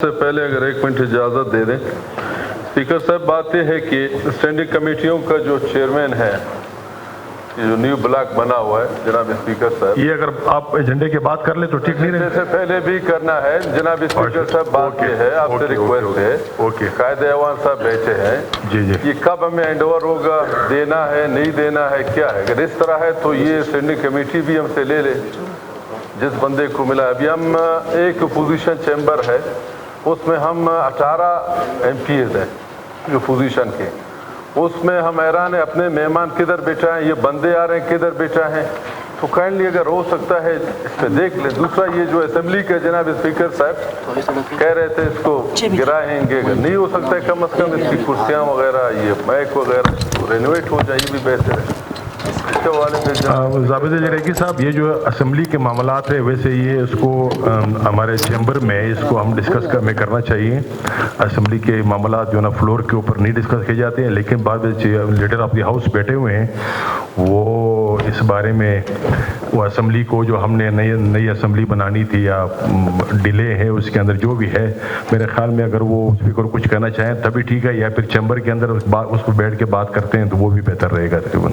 سے پہلے اگر 1 منٹ اجازت دے دیں اسپیکر صاحب، بات یہ ہے کہ اسٹینڈنگ کمیٹیوں کا جو چیئرمین ہے، جو نیو بلاک بنا ہوا ہے جناب اسپیکر صاحب، یہ اگر آپ ایجنڈے کی بات کر لیں تو ٹھیک نہیں رہے. سے پہلے بھی کرنا ہے جناب اسپیکر صاحب. بات یہ ہے، آپ سے ریکویسٹ ہے، قائد ایوان صاحب بیٹھے ہیں، یہ کب ہمیں ہینڈ اوور ہوگا، دینا ہے نہیں دینا ہے کیا ہے. اگر اس طرح ہے تو یہ اسٹینڈنگ کمیٹی بھی ہم سے لے لے جس بندے کو ملا. ابھی ہم ایک اپوزیشن چیمبر ہے، اس میں ہم 18 ایم پی ایز ہیں جو اپوزیشن کے. اس میں ہم حیران ہیں اپنے مہمان کدھر بیٹھا ہیں، یہ بندے آ رہے ہیں کدھر بیٹھا ہیں. تو کائنڈلی اگر ہو سکتا ہے اس پہ دیکھ لیں. دوسرا یہ جو اسمبلی کا جناب اسپیکر صاحب کہہ رہے تھے اس کو گرائیں گے، نہیں ہو سکتا ہے کم از کم اس کی کرسیاں وغیرہ یہ مائک وغیرہ رینویٹ ہو جائے، یہ بھی بہتر ہے. ضابطہ ریگی صاحب، یہ جو اسمبلی کے معاملات ہیں ویسے یہ اس کو ہمارے چیمبر میں اس کو ہم ڈسکس کرنا چاہیے. اسمبلی کے معاملات جو نا فلور کے اوپر نہیں ڈسکس کیے جاتے ہیں، لیکن بعد لیڈر آف دی ہاؤس بیٹھے ہوئے ہیں، وہ اس بارے میں وہ اسمبلی کو جو ہم نے نئی اسمبلی بنانی تھی یا ڈیلے ہے اس کے اندر جو بھی ہے، میرے خیال میں اگر وہ اسپیکر کچھ کہنا چاہیں تبھی ٹھیک ہے، یا پھر چیمبر کے اندر اس کو بیٹھ کے بات کرتے ہیں تو وہ بھی بہتر رہے گا. تقریباً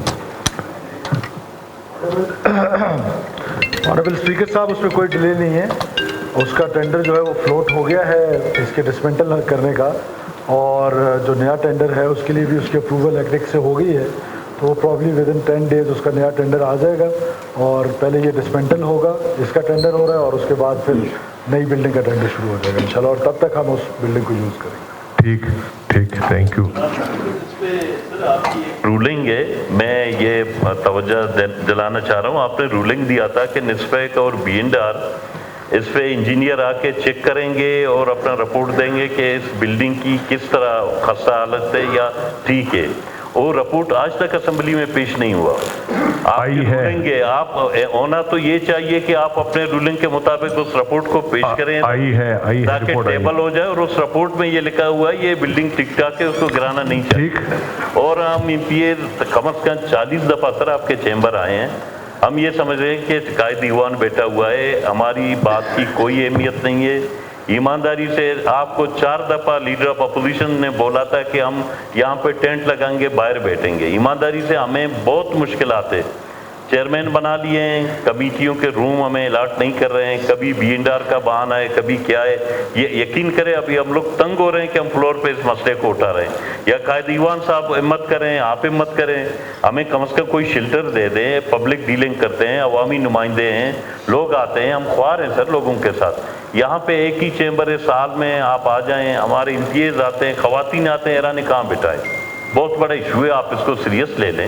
آنریبل اسپیکر صاحب، اس میں کوئی ڈیلے نہیں ہے. اس کا ٹینڈر جو ہے وہ فلوٹ ہو گیا ہے اس کے ڈسمنٹل کرنے کا، اور جو نیا ٹینڈر ہے اس کے لیے بھی اس کی اپروول ایگریک سے ہو گئی ہے. تو پرابلی ود ان 10 days اس کا نیا ٹینڈر آ جائے گا، اور پہلے یہ ڈسمنٹل ہوگا، اس کا ٹینڈر ہو رہا ہے، اور اس کے بعد پھر نئی بلڈنگ کا ٹینڈر شروع ہو جائے گا انشاءاللہ، اور تب تک ہم اس بلڈنگ کو یوز کریں گے. ٹھیک، تھینک یو. رولنگ ہے، میں یہ توجہ دلانا چاہ رہا ہوں. آپ نے رولنگ دیا تھا کہ نسبیک اور BNR اس پہ انجینئر آ کے چیک کریں گے اور اپنا رپورٹ دیں گے کہ اس بلڈنگ کی کس طرح خستہ حالت ہے یا ٹھیک ہے. اور رپورٹ آج تک اسمبلی میں پیش نہیں ہوا. آپ رولنگ ہے، آپ ہونا تو یہ چاہیے کہ آپ اپنے رولنگ کے مطابق اس رپورٹ کو پیش کریں تاکہ ٹیبل ہو جائے. اور اس رپورٹ میں یہ لکھا ہوا ہے یہ بلڈنگ ٹک ٹاک ہے، اس کو گرانا نہیں چاہیے. اور ہم MP کم از کم 40 دفعہ سر آپ کے چیمبر آئے ہیں، ہم یہ سمجھ رہے ہیں کہ قائد ایوان بیٹھا ہوا ہے، ہماری بات کی کوئی اہمیت نہیں ہے. ایمانداری سے آپ کو 4 دفعہ لیڈر آف اپوزیشن نے بولا تھا کہ ہم یہاں پہ ٹینٹ لگائیں گے، باہر بیٹھیں گے. ایمانداری سے ہمیں بہت مشکلات ہے. چیئرمین بنا لیے ہیں، کمیٹیوں کے روم ہمیں الاٹ نہیں کر رہے ہیں، کبھی BNR کا بہانہ ہے، کبھی کیا ہے. یہ یقین کریں ابھی ہم لوگ تنگ ہو رہے ہیں کہ ہم فلور پہ اس مسئلے کو اٹھا رہے ہیں. یا قائد ایوان صاحب ہمت کریں، آپ ہمت کریں، ہمیں کم از کم کوئی شیلٹر دے دیں. پبلک ڈیلنگ کرتے ہیں، عوامی نمائندے ہیں، لوگ آتے ہیں، ہم خوار ہیں سر لوگوں کے ساتھ. یہاں پہ ایک ہی چیمبر ہے، سال میں آپ آ جائیں، ہمارے امتیاز آتے ہیں، خواتین آتے ہیں، ایرانی کہاں بٹھائیں. بہت بڑا ایشو ہے، آپ اس کو سیریس لے لیں.